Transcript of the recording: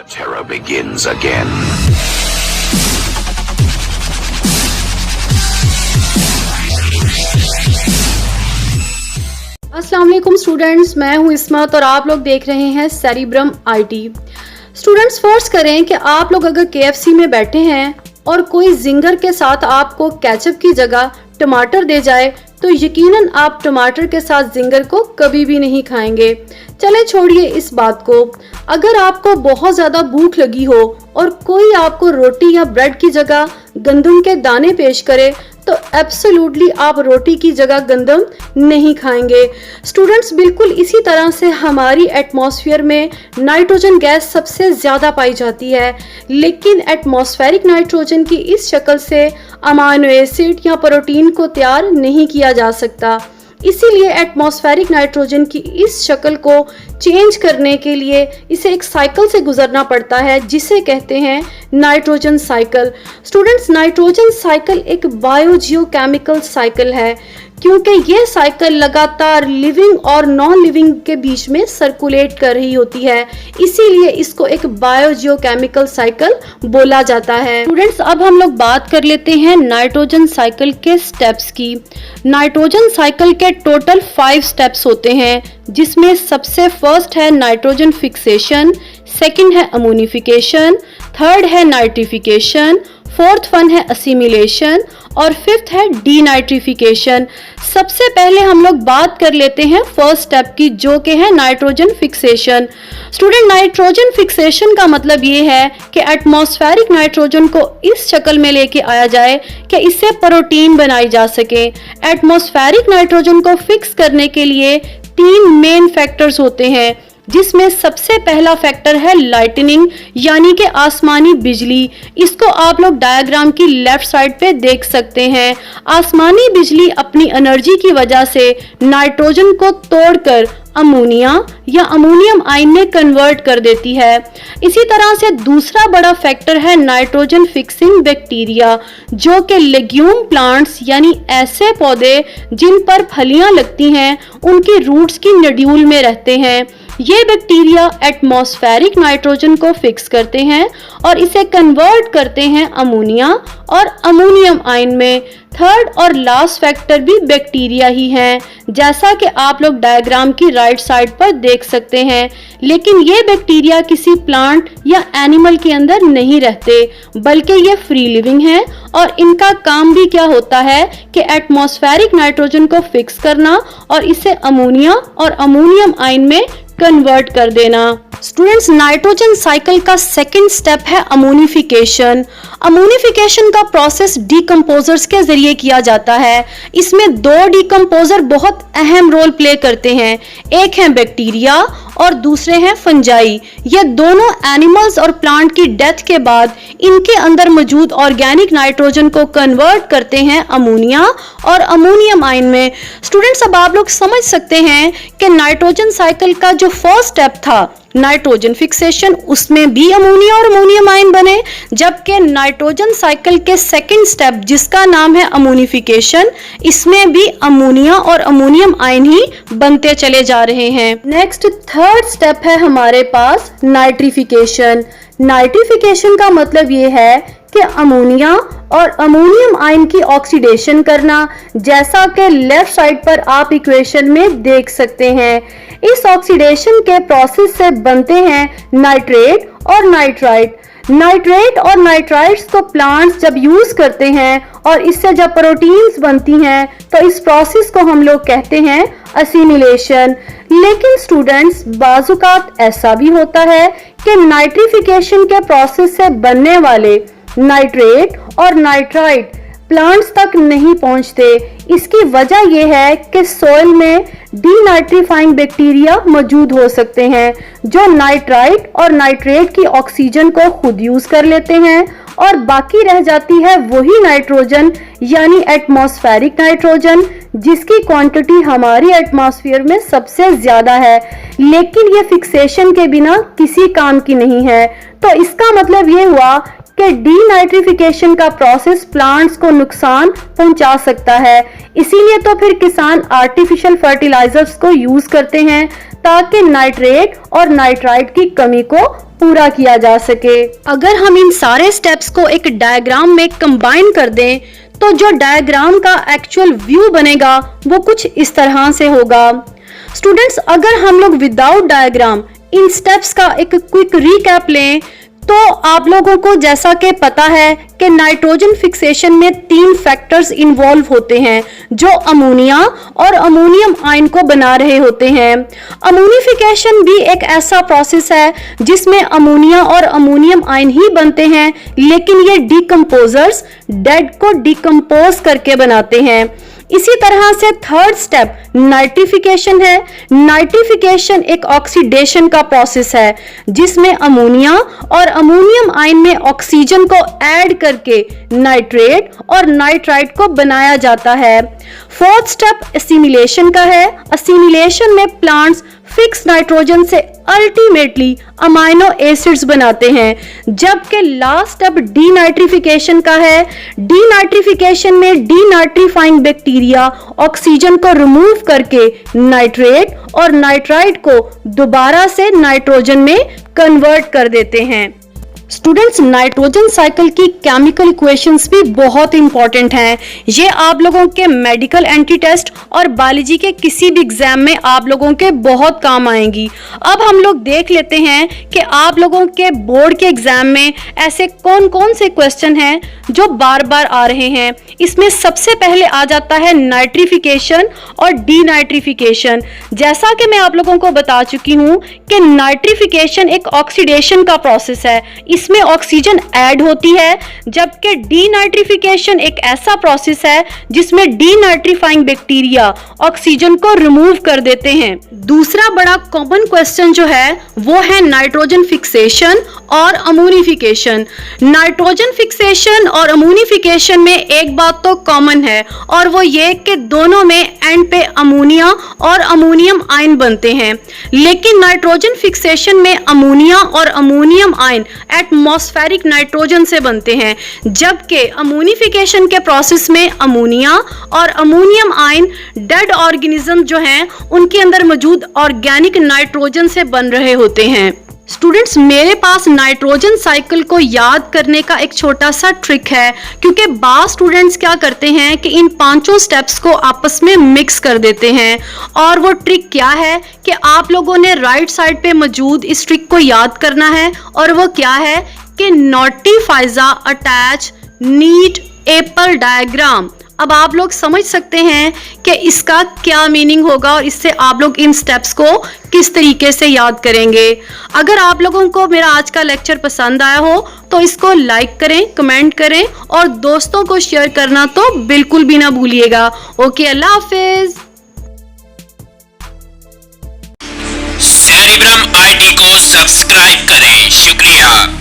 The terror begins again. अस्सलाम वालेकुम students, मैं हूं इस्मत और आप लोग देख रहे हैं सेरिब्रम आईटी। स्टूडेंट्स, फर्ज करें कि आप लोग अगर केएफसी में बैठे हैं और कोई जिंगर के साथ आपको केचप की जगह टमाटर दे जाए तो यकीनन आप टमाटर के साथ जिंगर को कभी भी नहीं खाएंगे। चले छोड़िए इस बात को, अगर आपको बहुत ज़्यादा भूख लगी हो और कोई आपको रोटी या ब्रेड की जगह गंदम के दाने पेश करे तो एब्सोल्युटली आप रोटी की जगह गंदम नहीं खाएंगे। स्टूडेंट्स, बिल्कुल इसी तरह से हमारी एटमॉस्फेयर में नाइट्रोजन गैस सबसे ज़्यादा पाई जाती है, लेकिन एटमॉस्फेरिक नाइट्रोजन की इस शक्ल से अमाइनो एसिड या प्रोटीन को तैयार नहीं किया जा सकता। इसीलिए एटमॉस्फेरिक नाइट्रोजन की इस शक्ल को चेंज करने के लिए इसे एक साइकिल से गुजरना पड़ता है जिसे कहते हैं nitrogen cycle. Students, nitrogen cycle एक बायोजियोकेमिकल साइकिल है क्योंकि ये साइकिल लगातार लिविंग और नॉन लिविंग के बीच में सर्कुलेट कर रही होती है, इसीलिए इसको एक बायोजियोकेमिकल साइकिल बोला जाता है। स्टूडेंट्स, अब हम लोग बात कर लेते हैं नाइट्रोजन साइकिल के स्टेप्स की। नाइट्रोजन साइकिल के टोटल 5 स्टेप्स होते हैं, जिसमें सबसे फर्स्ट है नाइट्रोजन फिक्सेशन, सेकंड है अमोनिफिकेशन, थर्ड है नाइट्रिफिकेशन, फोर्थ वन है असिमिलेशन और फिफ्थ है डीनाइट्रिफिकेशन। सबसे पहले हम लोग बात कर लेते हैं फर्स्ट स्टेप की, जो कि है nitrogen fixation. Student, nitrogen fixation का मतलब ये है कि एटमॉस्फेरिक नाइट्रोजन को इस शक्ल में लेके आया जाए कि इससे प्रोटीन बनाई जा सके। एटमॉस्फेरिक नाइट्रोजन को फिक्स करने के लिए 3 मेन फैक्टर्स होते हैं, जिसमें सबसे पहला फैक्टर है लाइटनिंग यानी कि आसमानी बिजली। इसको आप लोग डायग्राम की लेफ्ट साइड पे देख सकते हैं। आसमानी बिजली अपनी एनर्जी की वजह से नाइट्रोजन को तोड़कर अमोनिया या अमोनियम आयन में कन्वर्ट कर देती है। इसी तरह से दूसरा बड़ा फैक्टर है नाइट्रोजन फिक्सिंग बैक्टीरिया, जो कि लेग्यूम प्लांट्स यानी ऐसे पौधे जिन पर फलियां लगती हैं उनकी रूट्स की नड्यूल में रहते हैं। ये बैक्टीरिया एटमॉस्फेरिक नाइट्रोजन को फिक्स करते हैं और इसे कन्वर्ट करते हैं अमोनिया और अमोनियम आयन में। थर्ड और लास्ट फैक्टर भी बैक्टीरिया ही हैं, जैसा कि आप लोग डायग्राम की राइट साइड पर देख सकते हैं। लेकिन ये बैक्टीरिया किसी प्लांट या एनिमल के अंदर नहीं रहते, बल्कि ये फ्री लिविंग हैं और इनका काम भी क्या होता है कि एटमॉस्फेरिक नाइट्रोजन को फिक्स करना और इसे अमोनिया और अमोनियम आयन में कन्वर्ट कर देना। स्टूडेंट्स, नाइट्रोजन साइकिल का सेकंड स्टेप है अमोनिफिकेशन। अमोनिफिकेशन का प्रोसेस डीकंपोजर्स के जरिए किया जाता है। इसमें 2 डीकंपोजर बहुत अहम रोल प्ले करते हैं, एक है बैक्टीरिया और दूसरे हैं फंजाई। ये दोनों एनिमल्स और प्लांट की डेथ के बाद इनके अंदर मौजूद ऑर्गेनिक नाइट्रोजन को कन्वर्ट करते हैं अमोनिया और अमोनियम आयन में। स्टूडेंट्स, अब आप लोग समझ सकते हैं कि नाइट्रोजन साइकिल का जो फर्स्ट स्टेप था नाइट्रोजन फिक्सेशन, उसमें भी अमोनिया और अमोनियम आयन बने, जबकि नाइट्रोजन साइकिल के सेकंड स्टेप जिसका नाम है अमोनिफिकेशन, इसमें भी अमोनिया और अमोनियम आयन ही बनते चले जा रहे हैं। नेक्स्ट थर्ड स्टेप है हमारे पास नाइट्रिफिकेशन। नाइट्रिफिकेशन का मतलब ये है कि अमोनिया और अमोनियम आयन की ऑक्सीडेशन करना, जैसा कि लेफ्ट साइड पर आप इक्वेशन में देख सकते हैं। इस ऑक्सीडेशन के प्रोसेस से बनते हैं नाइट्रेट और नाइट्राइट। नाइट्रेट और नाइट्राइट्स को प्लांट्स जब यूज करते हैं और इससे जब प्रोटीन्स बनती हैं तो इस प्रोसेस को हम लोग कहते हैं असिमिलेशन। लेकिन स्टूडेंट्स, बाजुकात ऐसा भी होता है कि नाइट्रिफिकेशन के प्रोसेस से बनने वाले नाइट्रेट और नाइट्राइट प्लांट्स तक नहीं पहुंचते। इसकी वजह यह है कि सॉइल में डीनाइट्रीफाइंग बैक्टीरिया मौजूद हो सकते हैं, जो नाइट्राइट और नाइट्रेट की ऑक्सीजन को खुद यूज कर लेते हैं और बाकी रह जाती है वही नाइट्रोजन यानी एटमॉस्फेरिक नाइट्रोजन, जिसकी क्वांटिटी हमारी एटमॉस्फेयर में सबसे ज्यादा है, लेकिन ये फिक्सेशन के बिना किसी काम की नहीं है। तो इसका मतलब ये हुआ कि डीनाइट्रिफिकेशन का प्रोसेस प्लांट्स को नुकसान पहुंचा सकता है। इसीलिए तो फिर किसान आर्टिफिशियल फर्टिलाइजर्स को यूज करते हैं ताकि नाइट्रेट और नाइट्राइट की कमी को पूरा किया जा सके। अगर हम इन सारे स्टेप्स को एक डायग्राम में कंबाइन कर दें तो जो डायग्राम का एक्चुअल व्यू बनेगा वो कुछ इस तरह से होगा। स्टूडेंट्स, अगर हम लोग विदाउट डायग्राम इन स्टेप्स का एक क्विक रीकैप लें तो आप लोगों को जैसा कि पता है कि नाइट्रोजन फिक्सेशन में 3 फैक्टर्स इन्वॉल्व होते हैं जो अमोनिया और अमोनियम आयन को बना रहे होते हैं। अमोनिफिकेशन भी एक ऐसा प्रोसेस है जिसमें अमोनिया और अमोनियम आयन ही बनते हैं, लेकिन ये डिकम्पोजर्स डेड को डिकम्पोज करके बनाते हैं। इसी तरह से थर्ड स्टेप नाइट्रिफिकेशन है। नाइट्रिफिकेशन एक ऑक्सीडेशन का प्रोसेस है जिसमें अमोनिया और अमोनियम आयन में ऑक्सीजन को ऐड करके नाइट्रेट और नाइट्राइट को बनाया जाता है। फोर्थ स्टेप एसिमिलेशन का है। एसिमिलेशन में प्लांट्स फिक्स नाइट्रोजन से अल्टीमेटली अमाइनो एसिड्स बनाते हैं, जबकि लास्ट स्टेप डीनाइट्रिफिकेशन का है। डीनाइट्रिफिकेशन में डीनाइट्रीफाइंग बैक्टीरिया ऑक्सीजन को रिमूव करके नाइट्रेट और नाइट्राइट को दोबारा से नाइट्रोजन में कन्वर्ट कर देते हैं। स्टूडेंट्स, नाइट्रोजन साइकिल की केमिकल इक्वेशंस भी बहुत इंपॉर्टेंट हैं। ये आप लोगों के मेडिकल एंट्री टेस्ट और बायोलॉजी के किसी भी एग्जाम में आप लोगों के बहुत काम आएंगी। अब हम लोग देख लेते हैं कि आप लोगों के बोर्ड के एग्जाम में ऐसे कौन कौन से क्वेश्चन हैं जो बार बार आ रहे हैं। इसमें सबसे पहले आ जाता है नाइट्रिफिकेशन और डीनाइट्रिफिकेशन। जैसा कि मैं आप लोगों को बता चुकी हूँ कि नाइट्रिफिकेशन एक ऑक्सीडेशन का प्रोसेस है, इसमें ऑक्सीजन ऐड होती है, जबकि डीनाइट्रिफिकेशन एक ऐसा प्रोसेस है जिसमें डीनाइट्रीफाइंग बैक्टीरिया ऑक्सीजन को रिमूव कर देते हैं। दूसरा बड़ा कॉमन क्वेश्चन जो है वो है नाइट्रोजन फिक्सेशन और अमोनिफिकेशन। नाइट्रोजन फिक्सेशन और अमोनिफिकेशन में एक बात तो कॉमन है और वो ये कि दोनों में एंड पे अमोनिया और अमोनियम आयन बनते हैं, लेकिन नाइट्रोजन फिक्सेशन में अमोनिया और अमोनियम आयन एटमॉस्फेरिक नाइट्रोजन से बनते हैं, जबकि अमोनिफिकेशन के प्रोसेस में अमोनिया और अमोनियम आयन डेड ऑर्गेनिज्म जो हैं उनके अंदर मौजूद ऑर्गेनिक नाइट्रोजन से बन रहे होते हैं। स्टूडेंट्स, मेरे पास नाइट्रोजन साइकिल को याद करने का एक छोटा सा ट्रिक है, क्योंकि बाज़ स्टूडेंट्स क्या करते हैं कि इन 5 स्टेप्स को आपस में मिक्स कर देते हैं। और वो ट्रिक क्या है कि आप लोगों ने राइट साइड पे मौजूद इस ट्रिक को याद करना है, और वो क्या है कि नोटिफाइजा अटैच नीट एप्पल डायग्राम। अब आप लोग समझ सकते हैं कि इसका क्या मीनिंग होगा और इससे आप लोग इन स्टेप्स को किस तरीके से याद करेंगे। अगर आप लोगों को मेरा आज का लेक्चर पसंद आया हो तो इसको लाइक करें, कमेंट करें और दोस्तों को शेयर करना तो बिल्कुल भी ना भूलिएगा। Okay, Allah Hafiz. Cerebrum IT को सब्सक्राइब करें। शुक्रिया।